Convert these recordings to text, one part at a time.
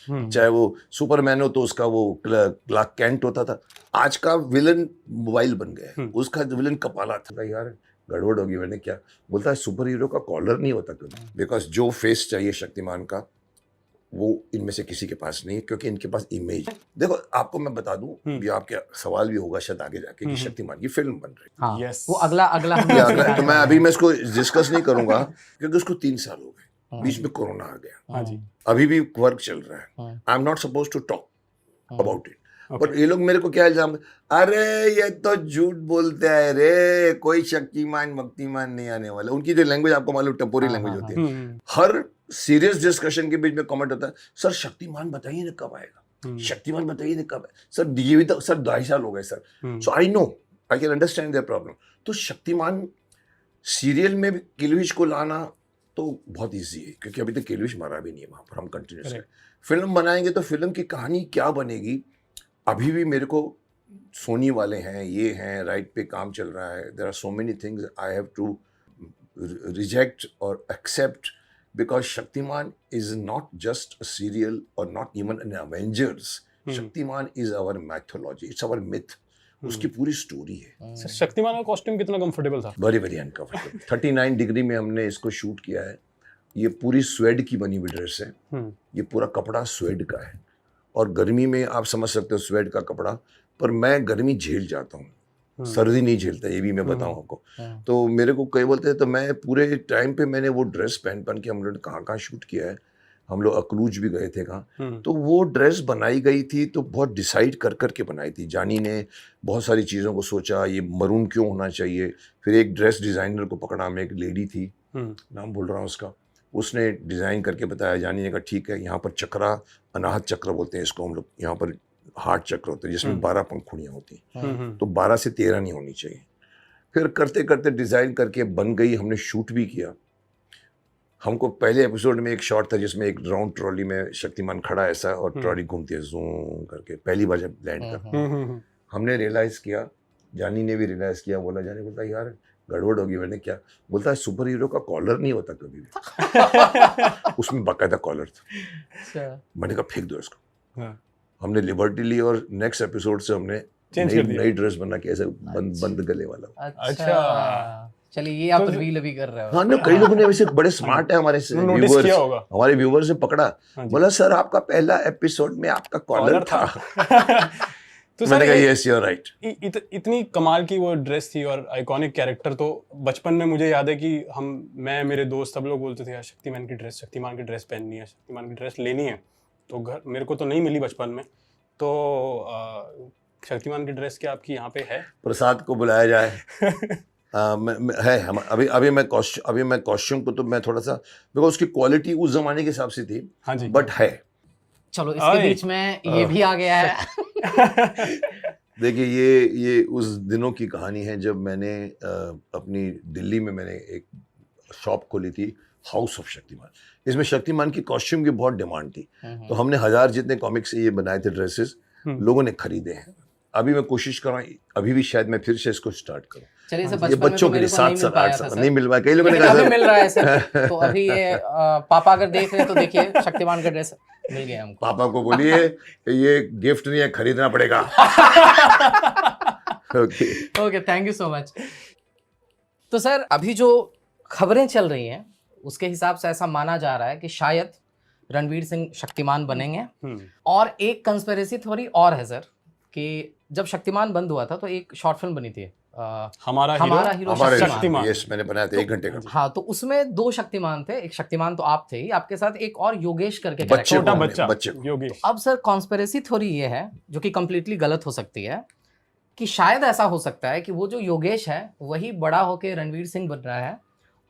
चाहे वो सुपरमैन हो तो उसका वो क्लार्क कैंट होता था। आज का विलन मोबाइल बन गया है, उसका विलन कपाला था। यार गड़बड़ होगी, मैंने क्या बोलता है, सुपर हीरो का कॉलर नहीं होता कभी, बिकॉज जो फेस चाहिए शक्तिमान का वो इनमें से किसी के पास नहीं है, क्योंकि इनके पास इमेज। देखो आपको मैं बता दूं, ये आपके सवाल भी होगा शायद आगे जाके कि शक्तिमान की फिल्म बन रही है। हाँ, Yes. वो अगला तो मैं अभी मैं इसको डिस्कस नहीं करूंगा क्योंकि उसको 3 साल हो गए, बीच में कोरोना आ गया, हाँ जी, अभी भी वर्क चल रहा है। I am not suppose to talk about it, पर ये लोग मेरे को क्या इल्जाम, अरे ये तो झूठ बोलते हैं रे, कोई शक्तिमान वक्तिमान नहीं आने वाला। उनकी जो लैंग्वेज आपको मालूम टपोरी लैंग्वेज होती है। हर सीरियस डिस्कशन के बीच में कमेंट होता है, सर शक्तिमान बताइए ना कब आएगा, शक्तिमान बताइए ना कब आएगा। सर ये भी तो सर 2.5 साल हो गए sir. So I know, I can understand their problem. तो शक्तिमान सीरियल में भी किलविश को लाना तो बहुत ईजी है, क्योंकि अभी तक किलविश मरा भी नहीं है वहां पर। हम कंटिन्यूस है, फिल्म बनाएंगे तो फिल्म की कहानी क्या बनेगी, अभी भी मेरे को सोनी वाले हैं, ये हैं, राइट पे काम चल रहा है। There are so many things I have to reject और accept, because Shaktimaan is not just a serial और not even an Avengers. Shaktimaan is our mythology, it's our myth, उसकी पूरी स्टोरी है। सर शक्तिमान का कॉस्ट्यूम कितना कंफर्टेबल था? Very very uncomfortable. 39 डिग्री में हमने इसको शूट किया है। ये पूरी स्वेड की बनी हुई ड्रेस है, ये पूरा कपड़ा स्वेड का है, और गर्मी में आप समझ सकते हो स्वेड का कपड़ा, पर मैं गर्मी झेल जाता हूँ, सर्दी नहीं झेलता, ये भी मैं बताऊँ आपको। तो मेरे को कई बोलते हैं, तो मैं पूरे टाइम पे मैंने वो ड्रेस पहन के हम लोग कहाँ कहाँ शूट किया है। हम लोग अकलूज भी गए थे कहाँ, तो वो ड्रेस बनाई गई थी तो बहुत डिसाइड कर करके बनाई थी। जानी ने बहुत सारी चीज़ों को सोचा, ये मरून क्यों होना चाहिए। फिर एक ड्रेस डिज़ाइनर को पकड़ा, मैं एक लेडी थी, नाम भूल रहा हूँ उसका, उसने डिज़ाइन करके बताया। जानी ने कहा ठीक है, यहाँ पर चक्रा, अनाहत चक्र बोलते हैं इसको हम लोग, यहाँ पर हार्ट चक्र होते हैं जिसमें 12 पंखुड़ियाँ होती हैं, तो 12 से 13 नहीं होनी चाहिए। फिर करते करते डिज़ाइन करके बन गई, हमने शूट भी किया। हमको पहले एपिसोड में एक शॉट था जिसमें एक राउंड ट्रॉली में शक्तिमान खड़ा ऐसा और ट्रॉली घूमती है जूम करके, पहली बार जब लैंड कर हमने रियलाइज़ किया, जानी ने भी रियलाइज़ किया। बोला, जानी बोलता यार गड़बड़ होगी। मैंने क्या बोलता है, सुपर हीरो का कॉलर नहीं होता कभी भी। उसमें बाकायदा कॉलर था। मैंने कहा फेंक दो इसको। हमने लिबर्टी ली और नेक्स्ट एपिसोड से हमने नई ड्रेस बना के ऐसे बंद गले वाला। अच्छा, चलिए ये आप रिवील अभी कर रहे हो। हाँ ना, कई लोगों ने वैसे बड़े स्मार्ट है हमारे व्यूअर्स, हमारे व्यूअर्स ने पकड़ा, बोला सर आपका पहला एपिसोड में आपका कॉलर था। तो मैंने कहा यस यू आर राइट। इतनी कमाल की वो ड्रेस थी और आइकॉनिक कैरेक्टर। तो बचपन में मुझे याद है कि मैं मेरे दोस्त सब लोग बोलते थे यार शक्तिमान की ड्रेस पहननी है, शक्तिमान की ड्रेस लेनी है। तो घर मेरे को तो नहीं मिली बचपन में, तो शक्तिमान की ड्रेस क्या आपकी यहाँ पे है? प्रसाद को बुलाया जाए। है हम अभी मैं कॉस्ट्यूम को तो मैं थोड़ा सा, बिकॉज उसकी क्वालिटी उस जमाने के हिसाब से थी। हाँ जी, बट है। चलो इसके बीच में ये भी आ गया है। देखिए ये उस दिनों की कहानी है जब मैंने अपनी दिल्ली में मैंने एक शॉप खोली थी, हाउस ऑफ शक्तिमान। इसमें शक्तिमान की कॉस्ट्यूम की बहुत डिमांड थी, तो हमने 1000 जितने कॉमिक्स ये बनाए थे ड्रेसेस, लोगों ने खरीदे हैं। अभी मैं कोशिश कर रहा हूँ, अभी भी शायद मैं फिर से इसको स्टार्ट करूँ। ये बच्चों के लिए 7 साल 8 साल नहीं मिल पाया, कई लोगों ने कहा मिल रहा है सर। तो अभी ये पापा अगर देख रहे हैं तो देखिए शक्तिमान का ड्रेस मिल गया हमको। पापा को बोलिए ये गिफ्ट नहीं है, खरीदना पड़ेगा। Okay, thank you so much. तो सर अभी जो खबरें चल रही हैं उसके हिसाब से ऐसा माना जा रहा है कि शायद रणवीर सिंह शक्तिमान बनेंगे। और एक कंस्पिरेसी थ्योरी और है सर कि जब शक्तिमान बंद हुआ था तो एक शॉर्ट फिल्म बनी थी हमारा हीरो शक्तिमान। यस, मैंने बनाया था 1 घंटे का। हाँ, तो उसमें 2 शक्तिमान थे। एक शक्तिमान तो आप थे ही, आपके साथ एक और योगेश करके छोटा बच्चा योगेश। अब सर कॉन्स्पिरेसी थ्योरी ये है, जो कि कंप्लीटली गलत हो सकती है, कि शायद ऐसा हो सकता है कि वो जो योगेश है वही बड़ा होके रणवीर सिंह बन रहा है,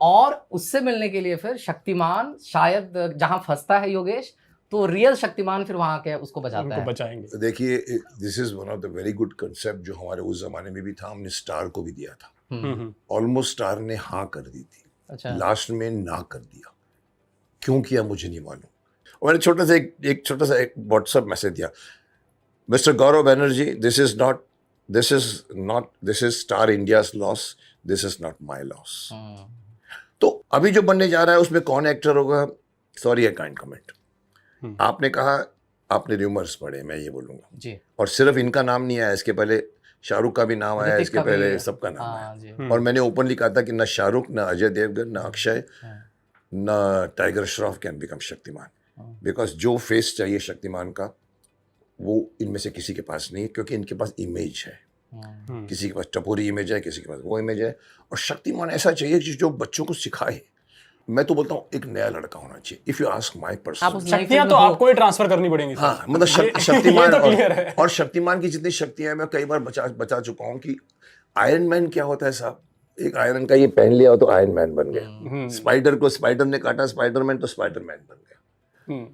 और उससे मिलने के लिए फिर शक्तिमान शायद जहां फंसता है योगेश, तो रियल शक्तिमान फिर वहां के उसको बचाता है। बचाएंगे। देखिए, this is one of the very good concept जो हमारे उस जमाने में भी था। हमने स्टार को भी दिया था, ऑलमोस्ट स्टार ने हाँ कर दी थी। अच्छा। लास्ट में ना कर दिया, क्यों किया मुझे नहीं मालूम। और मैंने छोटा सा एक व्हाट्सएप मैसेज दिया, mister Gaurav Banerjee, this is star India's loss, this is not my loss. तो अभी जो बनने जा रहा है उसमें कौन एक्टर होगा, सॉरी आई कांट कमेंट। आपने कहा आपने र्यूमर्स पढ़े, मैं ये बोलूंगा। जी। और सिर्फ इनका नाम नहीं आया, इसके पहले शाहरुख का भी नाम आया, ऋतिक इसके का भी, पहले सबका नाम आया। हाँ जी। और मैंने ओपनली कहा था कि ना शाहरुख, ना अजय देवगन, ना अक्षय, ना tiger Shroff can become Shaktimaan, because जो फेस चाहिए शक्तिमान का वो इनमें से किसी के पास नहीं है, क्योंकि इनके पास इमेज है। किसी के पास टपोरी इमेज है, किसी के पास वो इमेज है, और शक्तिमान ऐसा चाहिए जो बच्चों को सिखाए। मैं तो बोलता हूँ एक नया लड़का होना चाहिए। इफ यू आस्क माय आप पर्सन, उस नई शक्तियां फिल्म तो हो- आपको ही ट्रांसफर करनी पड़ेंगी सर। हाँ मतलब ये शक्तिमान तो clear है। और शक्तिमान की जितनी शक्तियां हैं मैं कई बार बचा चुका हूँ कि आयरन मैन क्या होता है साहब, एक आयरन का ये पहन लिया हो तो आयरन मैन बन गया। स्पाइडर को स्पाइडर ने काटा, स्पाइडरमैन तो स्पाइडरमैन बन गया।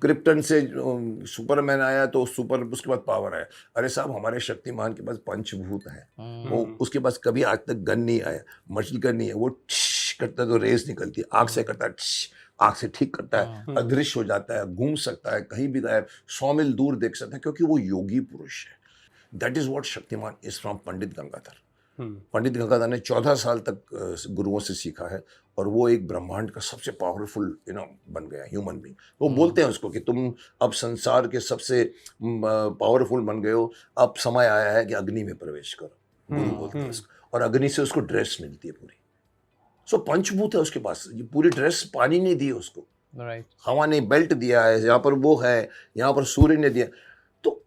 क्रिप्टन से सुपरमैन आया तो सुपर, उसके बाद पावर आया। अरे साहब हमारे शक्तिमान के पास पंचभूत है, वो उसके पास कभी आज तक गन नहीं आया, मछली गन नहीं है, वो करता है तो रेस निकलती है, आग से करता है, आग से ठीक करता है, अदृश्य हो जाता है, घूम सकता है, कहीं भी गायब, 100 मील दूर देख सकता है, क्योंकि वो योगी पुरुष है। That is what Shaktimaan is from Pandit Gangadhar. Pandit Gangadhar ने 14 साल तक गुरुओं से सीखा है, और वो एक ब्रह्मांड का सबसे पावरफुल बन गया ह्यूमन बीइंग। वो बोलते हैं उसको कि तुम अब संसार के सबसे पावरफुल बन गए हो, अब समय आया है कि अग्नि में प्रवेश करो, गुरु बोलते हैं उसको। और अग्नि से उसको ड्रेस मिलती है पूरी। सो पंचभूत है उसके पास, ये पूरी ड्रेस पानी ने दी है उसको, राइट, हवा ने बेल्ट दिया है, यहाँ पर वो है, यहाँ पर सूर्य ने दिया। तो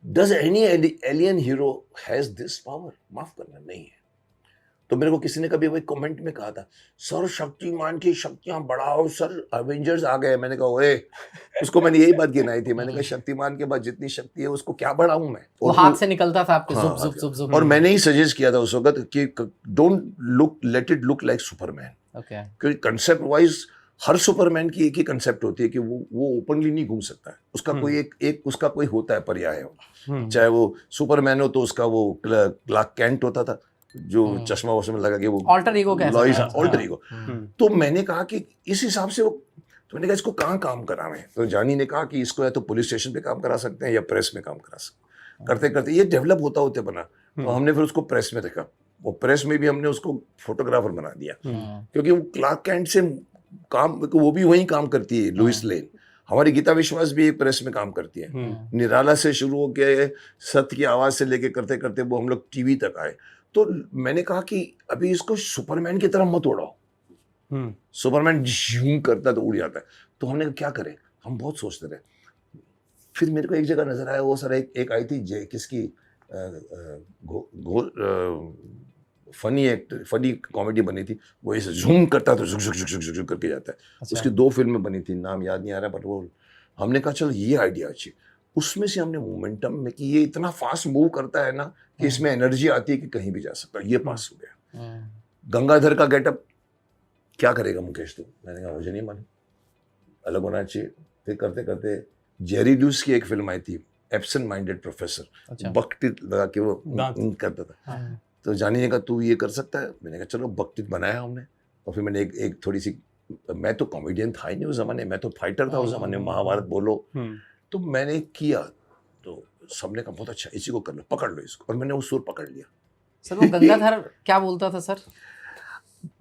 does any alien hero has this power? माफ करना, नहीं है। तो मेरे को किसी ने कभी वही कमेंट में कहा था, सर शक्तिमान की शक्तियां बढ़ाओ सर, अवेंजर्स आ गए। मैंने कहा ओए, उसको मैंने यही बात गिनाई थी। मैंने कहा शक्तिमान के पास जितनी शक्ति है उसको क्या बढ़ाऊं मैं? वो हाथ से निकलता था आपके, हाँ, जुप जुप जुप जुप। और मैंने ही सजेस्ट किया था उस वक्त कि don't look, let it look like Superman. Okay, क्योंकि कंसेप्ट वाइज हर सुपरमैन की एक ही कंसेप्ट होती है कि वो ओपनली नहीं घूम सकता है, उसका कोई एक उसका कोई होता है पर्याय हो। चाहे वो सुपरमैन हो तो उसका वो क्लार्क कैंट होता था, जो चश्मा वश्मा लगा के वो ऑल्टर ईगो कह सकते हैं। Alter ego. तो मैंने कहा कि इस हिसाब से वो, तो मैंने कहा इसको कहाँ काम करावें? तो जानी ने कहा कि इसको या तो पुलिस स्टेशन पे काम करा सकते हैं या प्रेस में काम करा सकते हैं। करते करते ये डेवलप होता होते बना, तो हमने फिर उसको प्रेस में रखा। वो प्रेस में भी हमने उसको फोटोग्राफर बना दिया, क्योंकि वो क्लार्क कैंट से काम, वो भी वही काम करती है, लुइस लेन। हमारी गीता विश्वास भी एक प्रेस में काम करती है। निराला से शुरू होकर सत्य की आवाज से लेके करते करते वो हम लोग टीवी तक आए। तो मैंने कहा कि अभी इसको सुपरमैन की तरह मत उड़ाओ। सुपरमैन झूम करता तो उड़ जाता है। तो हमने कहा क्या करें, हम बहुत सोचते रहे। फिर मेरे को एक जगह नजर आया, वो सर एक आई थी किसकी फनी कॉमेडी बनी थी, वो ऐसे झूम करता तो झुक झुक झुक झुक झुक करके जाता है। अच्छा। उसकी 2 फिल्में बनी थी, नाम याद नहीं आ रहा, बट वो हमने कहा चलो ये आइडिया अच्छी। उसमें से हमने मोमेंटम में कि ये इतना फास्ट मूव करता है ना कि इसमें एनर्जी आती है कि कहीं भी जा सकता है, ये पास हो गया। गंगाधर का गेटअप क्या करेगा मुकेश? तो मैंने कहा मुझे नहीं मालूम, अलग होना चाहिए। फिर करते करते जेरी ल्यूस की एक फिल्म आई थी, एब्सेंट माइंडेड प्रोफेसर, बकटिट लगा के वो करता था। तो जानी ने कहा तू ये कर सकता है? मैंने कहा चलो बकटिट बनाया हमने। और फिर मैंने एक थोड़ी सी, मैं तो कॉमेडियन था ही नहीं उस जमाने, मैं तो फाइटर था उस जमाने में, महाभारत बोलो। तो मैंने किया, तो सबने कहा बहुत अच्छा, इसी को कर लो, पकड़ लो इसको। और मैंने वो सुर पकड़ लिया। सर वो गंगाधर क्या बोलता था सर?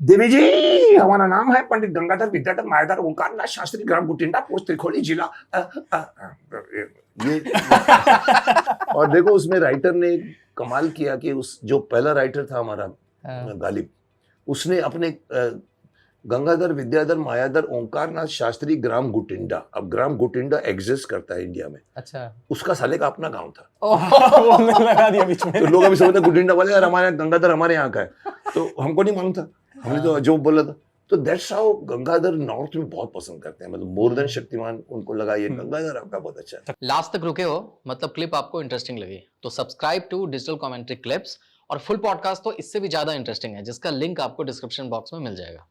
देवी जी, हमारा नाम है पंडित गंगाधर विद्याधर मायाधर ओंकारनाथ शास्त्री, ग्राम गुटिंडा, पोस्ट त्रिखोली, जिला ये और देखो उसमें राइटर ने कमाल किया कि उस जो पहला राइटर था हमारा गालिब, उसने अपने गंगाधर विद्याधर मायाधर ओंकारनाथ शास्त्री ग्राम गुटिंडा, अब ग्राम गुटिंडा एग्जिस्ट करता है इंडिया में। अच्छा, उसका साले का अपना गांव था। वो हमने लगा दिया बीच में। तो लोग अभी समझते गुटिंडा वाले यार हमारे गंगाधर हमारे यहाँ का है, तो हमको नहीं मालूम था, हमने तो जो बोला था। तो दैट्स हाउ गंगाधर नॉर्थ में बहुत पसंद करते हैं, मतलब मोर देन शक्तिमान उनको लगा ये गंगाधर आपका बहुत अच्छा है। लास्ट तक रुके हो, मतलब क्लिप आपको इंटरेस्टिंग लगी, तो subscribe to digital commentary clips. और फुल पॉडकास्ट तो इससे भी ज्यादा इंटरेस्टिंग है, जिसका लिंक आपको डिस्क्रिप्शन बॉक्स में मिल जाएगा।